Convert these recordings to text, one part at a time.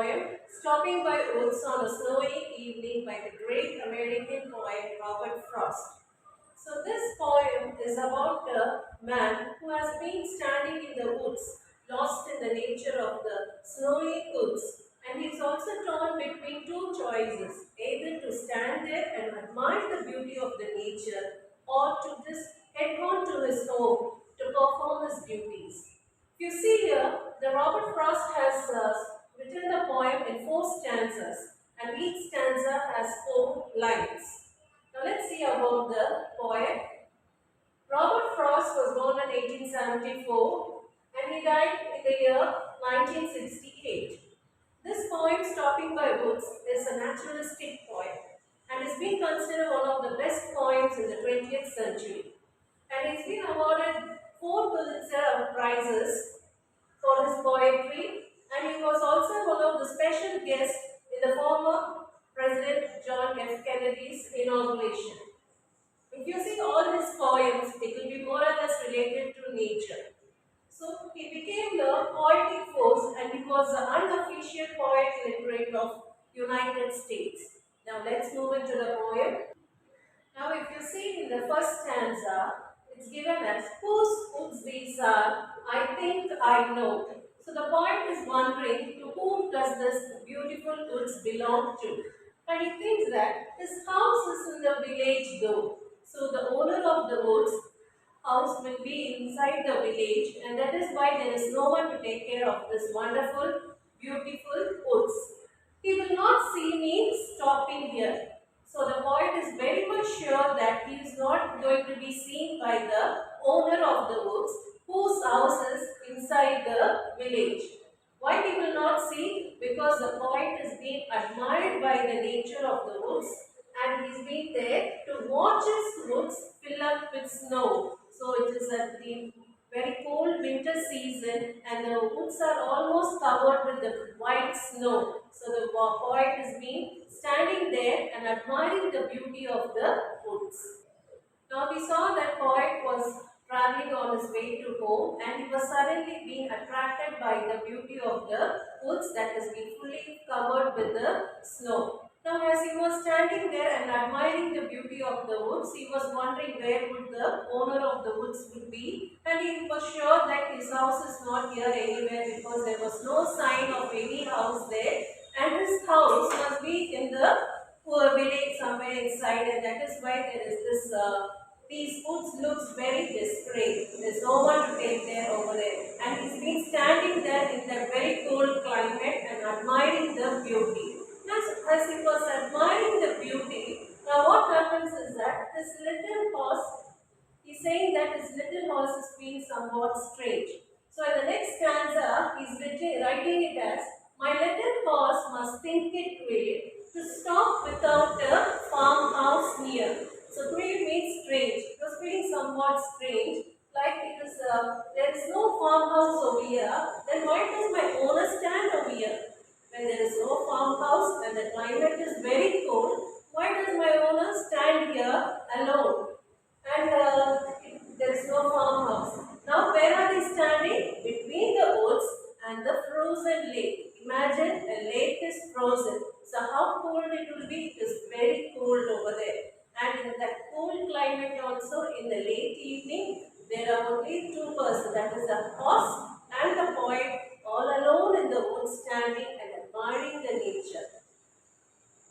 poem Stopping by Woods on a Snowy Evening by the great American poet Robert Frost. So, this poem is about a man who has been standing in the woods, lost in the nature of the snowy woods, and he is also torn between two choices either to stand there and admire the beauty of the nature or to just head on to his home to perform his duties. If you see here, the Robert Frost has written the poem in four stanzas, and each stanza has four lines. Now let's see about the poet. Robert Frost was born in 1874 and he died in the year 1968. This poem, Stopping by Woods, is a naturalistic poem and is being considered one of the best poems in the 20th century. And he's been awarded 4 Pulitzer Prizes for his poetry, and he was also one of the special guests in the former President John F. Kennedy's inauguration. If you see all his poems, it will be more or less related to nature. So he became the poetic force and he was the unofficial poet laureate of United States. Now let's move into the poem. Now if you see in the first stanza, it's given as whose woods these are, I think I know. So the poet is wondering to whom does this beautiful woods belong to? And he thinks that his house is in the village though. So the owner of the woods house will be inside the village, and that is why there is no one to take care of this wonderful, beautiful woods. He will not see me stopping here. So the poet is very much sure that he is not going to be seen by the owner of the woods whose house is inside the village. Why he will not see? Because the poet is being admired by the nature of the woods and he's been there to watch his woods fill up with snow. So it is at the very cold winter season and the woods are almost covered with the white snow. So the poet is being standing there and admiring the beauty of the woods. Now we saw that poet was traveling on his way to home and he was suddenly being attracted by the beauty of the woods that has been fully covered with the snow. Now as he was standing there and admiring the beauty of the woods, he was wondering where would the owner of the woods would be, and he was sure that his house is not here anywhere because there was no sign of any house there, and his house must be in the poor village somewhere inside, and that is why there is this these woods looks very desperate. There's no one to take care over there, and he's been standing there in that very cold climate and admiring the beauty. As he was admiring the beauty, now what happens is that this little horse, he's saying that his little horse is being somewhat strange. So in the next stanza, he's writing it as, my little horse must think it way to stop without a farmhouse near. So queer means strange. It was feeling somewhat strange, like it is there is no farmhouse over here. Then why does my owner stand over here? When there is no farmhouse and the climate is very cold, why does my owner stand here alone? And there is no farmhouse. Now where are they standing? Between the woods and the frozen lake. Imagine a lake is frozen. So how cold it will be? It is very cold over there. And in that cold climate also, in the late evening, there are only two persons, that is the horse and the poet, all alone in the woods standing and admiring the nature.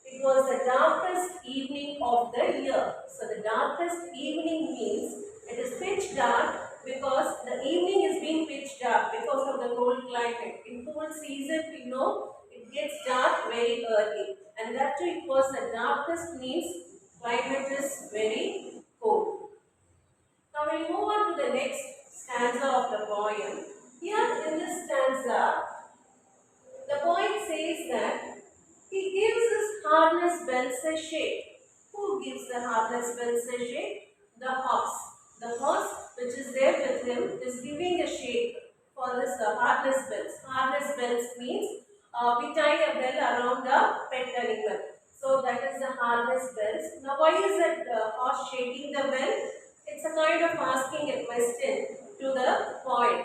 It was the darkest evening of the year. So the darkest evening means it is pitch dark because the evening is being pitch dark because of the cold climate. In cold season, we know it gets dark very early, and that too it was the darkest means climate is very cold. Now we will move on to the next stanza of the poem. Here in this stanza, the poet says that he gives his harness bells a shake. Who gives the harness bells a shake? The horse. The horse which is there with him is giving a shake for this harness bells. Harness bells means we tie a bell around the pet animal. So that is the harness bells. Now why is that horse shaking the bell? It's a kind of asking a question to the poet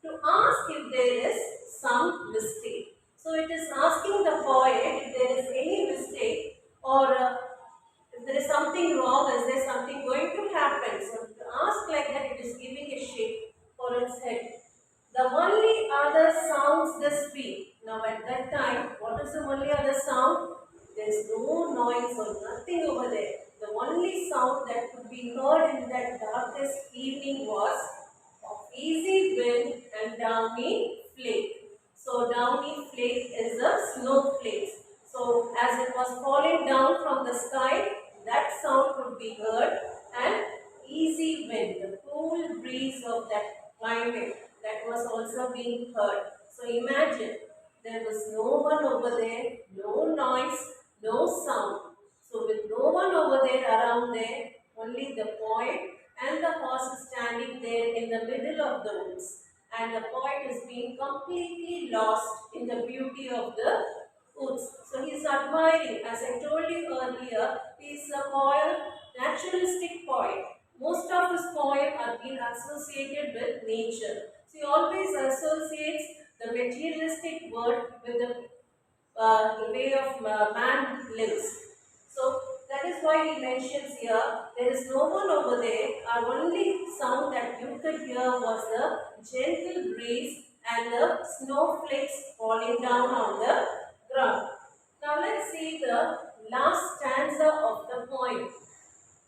to ask if there is some mistake. So it is asking is the only other sound? There is no noise or nothing over there. The only sound that could be heard in that darkest evening was of easy wind and downy flake. So downy flake is a snowflake. So as it was falling down from the sky, that sound could be heard, and easy wind, the cool breeze of that climate, that was also being heard. So imagine there was no one over there, no noise, no sound. So with no one over there around there, only the poet and the horse is standing there in the middle of the woods. And the poet is being completely lost in the beauty of the woods. So he is admiring, as I told you earlier, he is a poet, naturalistic poet. Most of his poems are being associated with nature. So he always associates the materialistic world with the way of man lives. So that is why he mentions here, there is no one over there. Our only sound that you could hear was the gentle breeze and the snowflakes falling down on the ground. Now let's see the last stanza of the poem.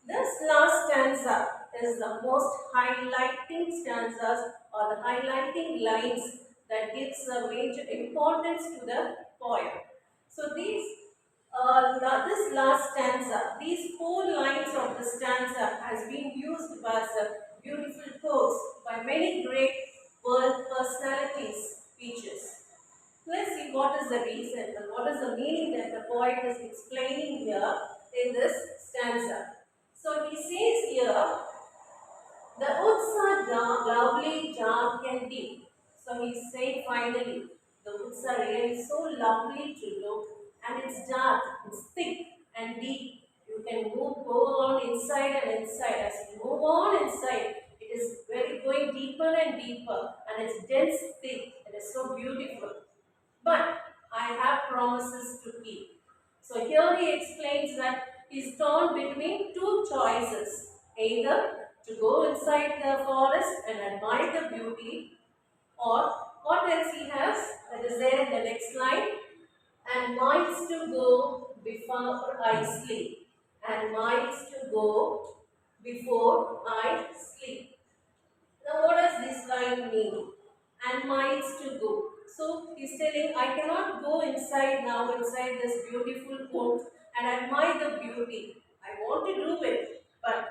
This last stanza is the most highlighting stanzas or the highlighting lines that gives a major importance to the poem. So this last stanza, these four lines of the stanza has been used as a beautiful quotes by many great world personalities, speeches. Let's see what is the reason and what is the meaning that the poet is explaining here in this stanza. So he says here, the woods are dark, lovely, dark and deep. So he said finally, the woods are really so lovely to look, and it's dark, it's thick and deep. You can go on inside and inside. As you move on inside, it is very going deeper and deeper, and it's dense, thick. It is so beautiful. But I have promises to keep. So here he explains that he's torn between two choices, either to go inside the forest and admire the beauty, or what else he has, that is there in the next line, and miles to go before I sleep, and miles to go before I sleep. Now, what does this line mean? And miles to go. So, he's telling, I cannot go inside now, inside this beautiful wood and admire the beauty. I want to do it, but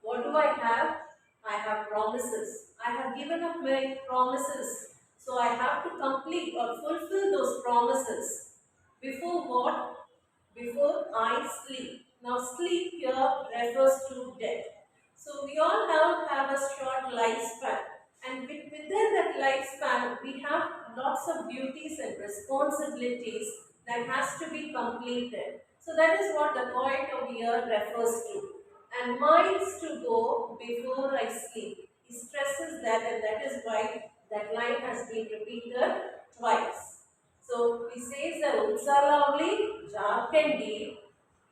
what do I have? I have promises. I have given up my promises. So, I have to complete or fulfill those promises. Before what? Before I sleep. Now, sleep here refers to death. So we all have a short lifespan, and within that lifespan, we have lots of duties and responsibilities that has to be completed. So that is what the point of here refers to. And miles to go before I sleep. He stresses that, and that is why that line has been repeated twice. So he says the woods are lovely, dark and deep,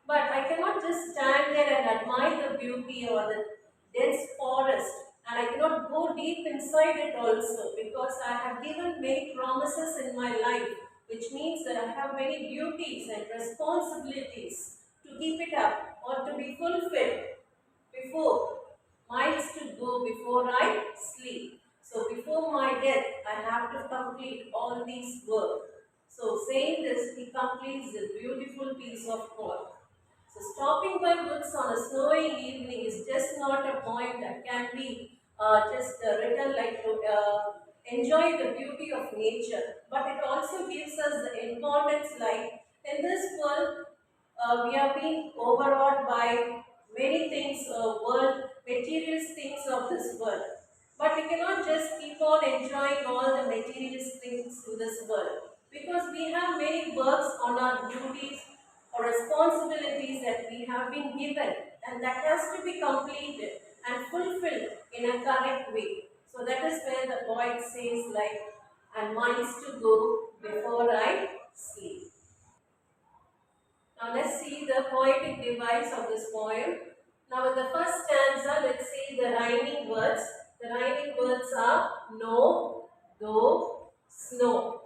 but I cannot just stand there and admire the beauty or the dense forest, and I cannot go deep inside it also, because I have given many promises in my life, which means that I have many duties and responsibilities to keep it up or to be fulfilled before, miles to go before I sleep. So before my death, I have to complete all these work. So saying this, he completes this beautiful piece of work. So stopping by woods on a snowy evening is just not a point that can be just written like to enjoy the beauty of nature, but it also gives us the importance like in this world we are being overawed by many things, world, materialist things of this world. But we cannot just keep on enjoying all the materialist things in this world, because we have many works on our duties or responsibilities that we have been given, and that has to be completed and fulfilled in a correct way. So that is where the poet says like, and miles to go before I sleep. Now let's see the poetic device of this poem. Now in the first stanza, let's see the rhyming words. The rhyming words are no, though, snow.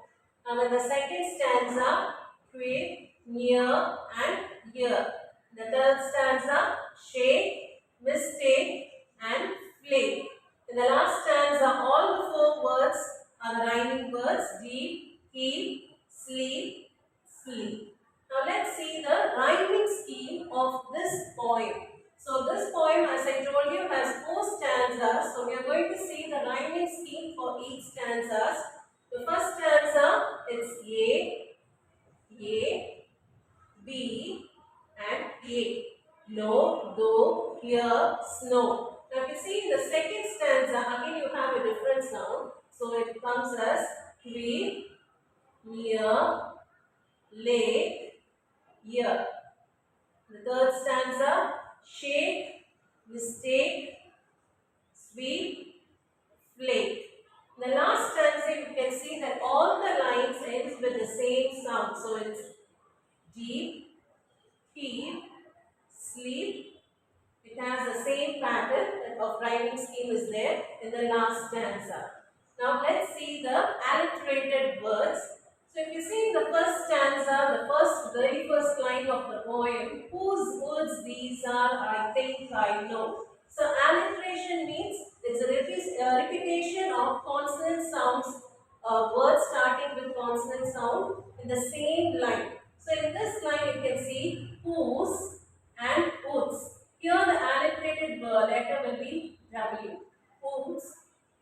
Now in the second stanza, quay, near, and year. The third stanza, shake, mistake, and flake. In the last stanza, all the four words are rhyming words: deep, keep, sleep, sleep. Now let's see the rhyming scheme of this poem. So this poem, as I told you, has four stanzas. So we are going to see the rhyming scheme for each stanzas. The first stanza, it's A, B, and A. No, though, here, snow. Now if you see in the second stanza, again you have a different sound. So it comes as we, near, lake, year. The third stanza, shake, mistake, sweep, flake. In the last stanza, you can see that all the lines ends with the same sound. So it's deep, keep, sleep. It has the same pattern of rhyming scheme is there in the last stanza. Now let's see the alliterated words. So if you see in the first stanza, the very first line of the poem, whose words these are, I think I know. So alliteration means it's a repetition of consonant sounds, words starting with consonant sound in the same line. So in this line you can see whose and whose. Here the alliterated letter will be W. Whose,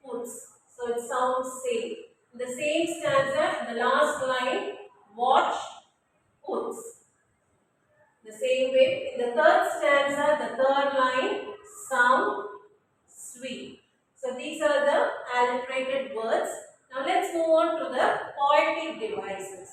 whose. So it sounds same. In the same stanza, in the last line, watch, whose. The same way, in the third stanza, the third line, sound, sweet. So these are the alliterated words. Now let's move on to the poetic devices.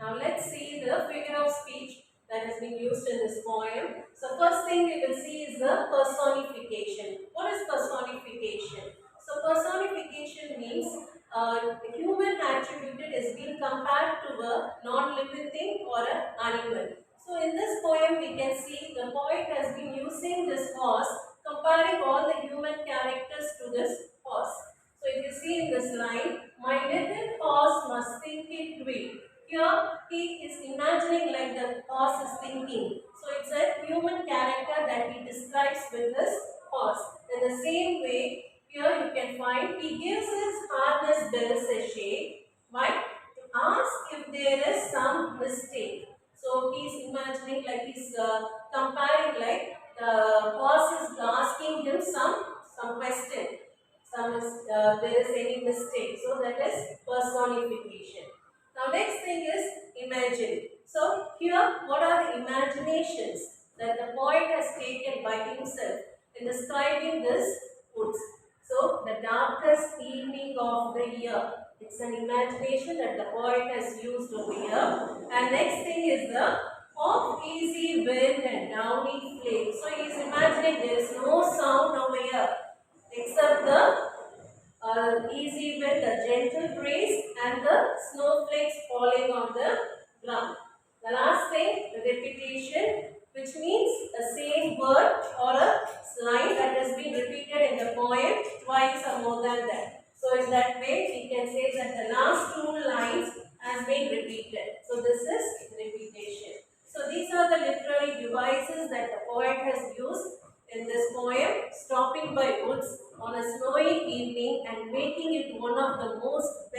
Now let's see the figure of speech that has been used in this poem. So first thing we will see is the personification. What is personification? So personification means the human attributed is being compared to a non-living thing or an animal. So in this poem we can see the poet has been using this horse, comparing all the human characters to this horse. So if you see in this line, my little horse must think it will. Here he is imagining like the horse is thinking. So it's a human character that he describes with this horse. In the same way, here you can find he gives his harness bells a shake. Why? To ask if there is some mistake. So he's imagining like he's comparing like the horse is asking him some question. There is any mistake. So that is personification. Now next thing is imagine. So here what are the imaginations that the poet has taken by himself in describing this woods. So the darkest evening of the year. It's an imagination that the poet has used over here. And next thing is the of easy wind and downy flake. So he is imagining there is no sound over here except the easy wind, the gentle breeze, and the snowflakes falling on the ground. The last thing, the repetition, which means the same word or a line that has been repeated in the poem twice or more than that. So in that way, we can say that the last two lines has been repeated. So this is repetition. So these are the literary devices that the poet has used in this poem, stopping by woods on a snowy evening and making it one of the most